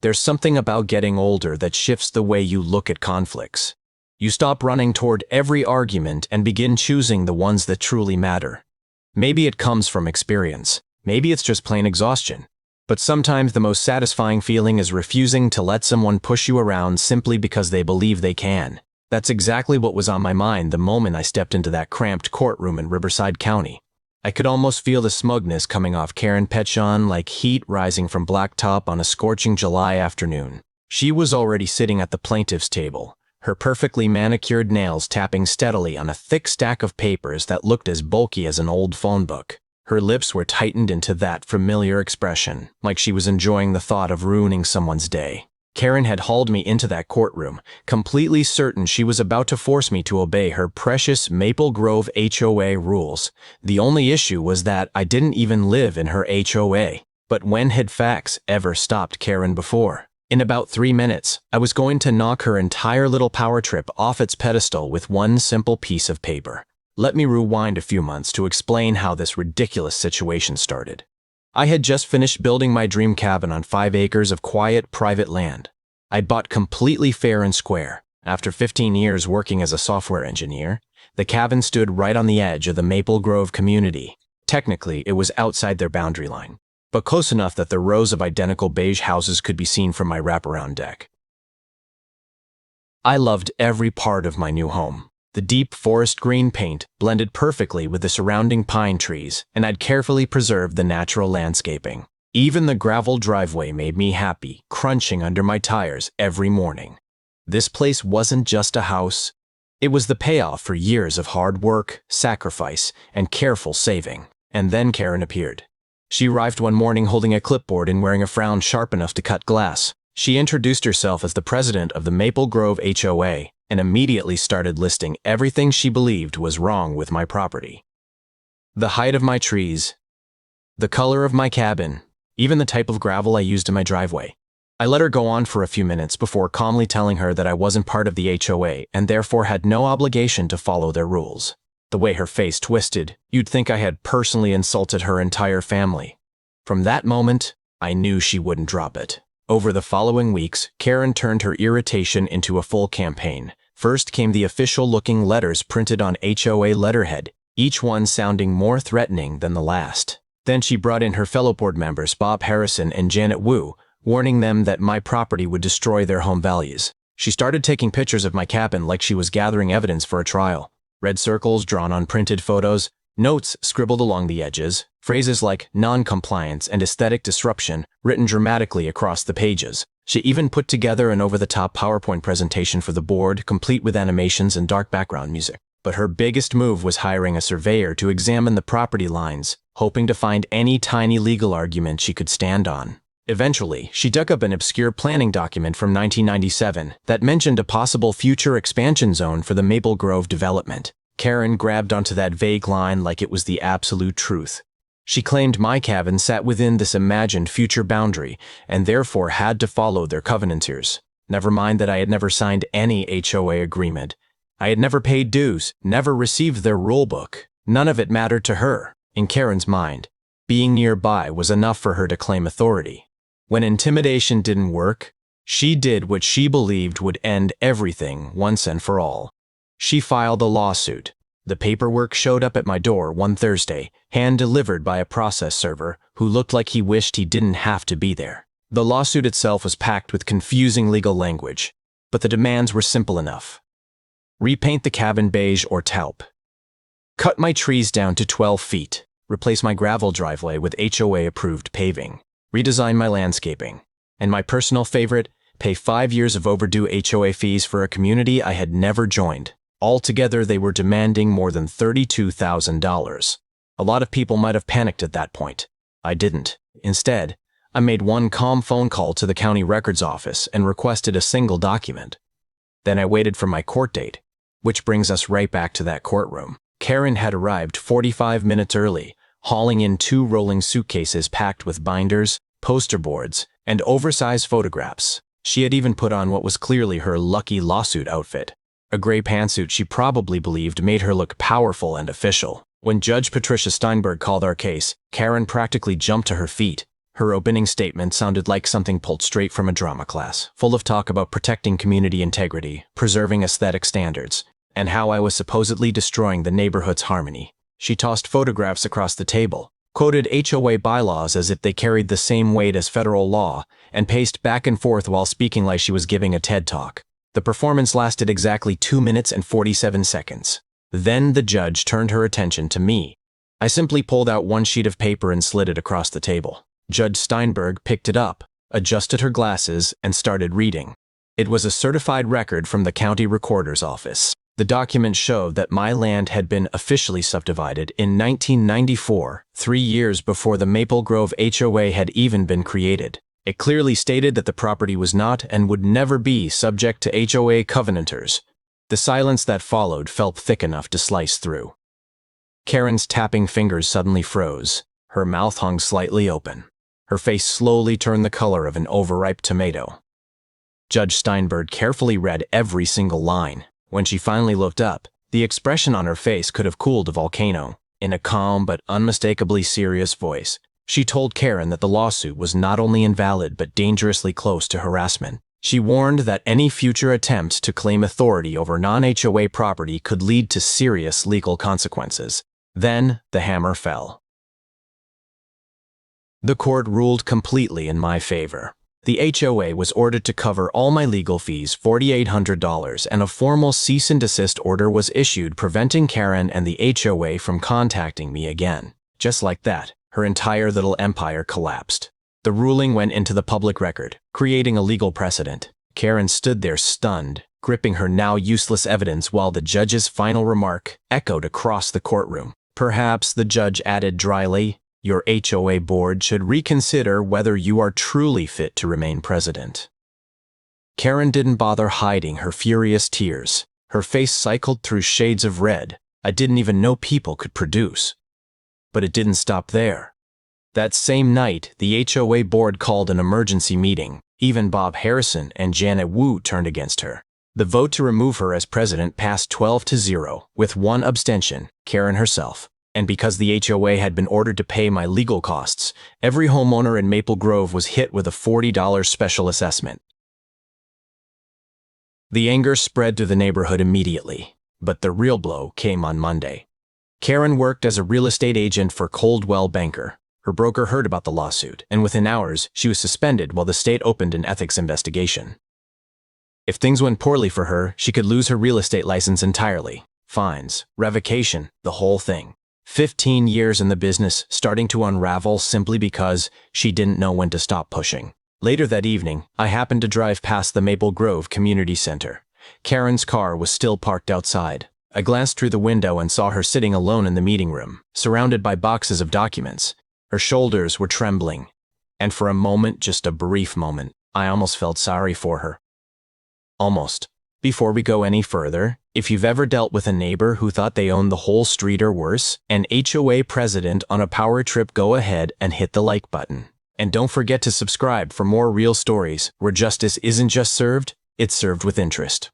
There's something about getting older that shifts the way you look at conflicts. You stop running toward every argument and begin choosing the ones that truly matter. Maybe it comes from experience. Maybe it's just plain exhaustion. But sometimes the most satisfying feeling is refusing to let someone push you around simply because they believe they can. That's exactly what was on my mind the moment I stepped into that cramped courtroom in Riverside County. I could almost feel the smugness coming off Karen Petchon like heat rising from blacktop on a scorching July afternoon. She was already sitting at the plaintiff's table, her perfectly manicured nails tapping steadily on a thick stack of papers that looked as bulky as an old phone book. Her lips were tightened into that familiar expression, like she was enjoying the thought of ruining someone's day. Karen had hauled me into that courtroom, completely certain she was about to force me to obey her precious Maple Grove HOA rules. The only issue was that I didn't even live in her HOA. But when had facts ever stopped Karen before? In about 3 minutes, I was going to knock her entire little power trip off its pedestal with one simple piece of paper. Let me rewind a few months to explain how this ridiculous situation started. I had just finished building my dream cabin on 5 acres of quiet, private land. I'd bought completely fair and square. After 15 years working as a software engineer, the cabin stood right on the edge of the Maple Grove community. Technically, it was outside their boundary line, but close enough that the rows of identical beige houses could be seen from my wraparound deck. I loved every part of my new home. The deep forest green paint blended perfectly with the surrounding pine trees, and I'd carefully preserved the natural landscaping. Even the gravel driveway made me happy, crunching under my tires every morning. This place wasn't just a house. It was the payoff for years of hard work, sacrifice, and careful saving. And then Karen appeared. She arrived one morning holding a clipboard and wearing a frown sharp enough to cut glass. She introduced herself as the president of the Maple Grove HOA, and immediately started listing everything she believed was wrong with my property. The height of my trees, the color of my cabin, even the type of gravel I used in my driveway. I let her go on for a few minutes before calmly telling her that I wasn't part of the HOA and therefore had no obligation to follow their rules. The way her face twisted, you'd think I had personally insulted her entire family. From that moment, I knew she wouldn't drop it. Over the following weeks, Karen turned her irritation into a full campaign. First came the official-looking letters printed on HOA letterhead, each one sounding more threatening than the last. Then she brought in her fellow board members, Bob Harrison and Janet Wu, warning them that my property would destroy their home values. She started taking pictures of my cabin like she was gathering evidence for a trial. Red circles drawn on printed photos, notes scribbled along the edges, phrases like non-compliance and aesthetic disruption written dramatically across the pages. She even put together an over-the-top PowerPoint presentation for the board, complete with animations and dark background music. But her biggest move was hiring a surveyor to examine the property lines, hoping to find any tiny legal argument she could stand on. Eventually, she dug up an obscure planning document from 1997 that mentioned a possible future expansion zone for the Maple Grove development. Karen grabbed onto that vague line like it was the absolute truth. She claimed my cabin sat within this imagined future boundary and therefore had to follow their covenanters. Never mind that I had never signed any HOA agreement. I had never paid dues, never received their rulebook. None of it mattered to her. In Karen's mind, being nearby was enough for her to claim authority. When intimidation didn't work, she did what she believed would end everything once and for all. She filed a lawsuit. The paperwork showed up at my door one Thursday, hand-delivered by a process server who looked like he wished he didn't have to be there. The lawsuit itself was packed with confusing legal language, but the demands were simple enough. Repaint the cabin beige or taupe. Cut my trees down to 12 feet. Replace my gravel driveway with HOA-approved paving. Redesign my landscaping. And my personal favorite, pay 5 years of overdue HOA fees for a community I had never joined. Altogether, they were demanding more than $32,000. A lot of people might have panicked at that point. I didn't. Instead, I made one calm phone call to the county records office and requested a single document. Then I waited for my court date, which brings us right back to that courtroom. Karen had arrived 45 minutes early, hauling in 2 rolling suitcases packed with binders, poster boards, and oversized photographs. She had even put on what was clearly her lucky lawsuit outfit. A gray pantsuit she probably believed made her look powerful and official. When Judge Patricia Steinberg called our case, Karen practically jumped to her feet. Her opening statement sounded like something pulled straight from a drama class, full of talk about protecting community integrity, preserving aesthetic standards, and how I was supposedly destroying the neighborhood's harmony. She tossed photographs across the table, quoted HOA bylaws as if they carried the same weight as federal law, and paced back and forth while speaking like she was giving a TED Talk. The performance lasted exactly 2 minutes and 47 seconds. Then the judge turned her attention to me. I simply pulled out one sheet of paper and slid it across the table. Judge Steinberg picked it up, adjusted her glasses, and started reading. It was a certified record from the county recorder's office. The document showed that my land had been officially subdivided in 1994, 3 years before the Maple Grove HOA had even been created. It clearly stated that the property was not and would never be subject to HOA covenanters. The silence that followed felt thick enough to slice through. Karen's tapping fingers suddenly froze. Her mouth hung slightly open. Her face slowly turned the color of an overripe tomato. Judge Steinberg carefully read every single line. When she finally looked up, the expression on her face could have cooled a volcano. In a calm but unmistakably serious voice, she told Karen that the lawsuit was not only invalid but dangerously close to harassment. She warned that any future attempt to claim authority over non-HOA property could lead to serious legal consequences. Then the hammer fell. The court ruled completely in my favor. The HOA was ordered to cover all my legal fees, $4,800, and a formal cease and desist order was issued preventing Karen and the HOA from contacting me again. Just like that, her entire little empire collapsed. The ruling went into the public record, creating a legal precedent. Karen stood there stunned, gripping her now useless evidence while the judge's final remark echoed across the courtroom. Perhaps, the judge added dryly, your HOA board should reconsider whether you are truly fit to remain president. Karen didn't bother hiding her furious tears. Her face cycled through shades of red I didn't even know people could produce. But it didn't stop there. That same night, the HOA board called an emergency meeting. Even Bob Harrison and Janet Wu turned against her. The vote to remove her as president passed 12-0, with one abstention, Karen herself. And because the HOA had been ordered to pay my legal costs, every homeowner in Maple Grove was hit with a $40 special assessment. The anger spread through the neighborhood immediately, but the real blow came on Monday. Karen worked as a real estate agent for Coldwell Banker. Her broker heard about the lawsuit, and within hours, she was suspended while the state opened an ethics investigation. If things went poorly for her, she could lose her real estate license entirely. Fines, revocation, the whole thing. 15 years in the business, starting to unravel simply because she didn't know when to stop pushing. Later that evening, I happened to drive past the Maple Grove Community Center. Karen's car was still parked outside. I glanced through the window and saw her sitting alone in the meeting room, surrounded by boxes of documents. Her shoulders were trembling, and for a moment, just a brief moment, I almost felt sorry for her. Almost. Before we go any further, if you've ever dealt with a neighbor who thought they owned the whole street or worse, an HOA president on a power trip, go ahead and hit the like button. And don't forget to subscribe for more real stories where justice isn't just served, it's served with interest.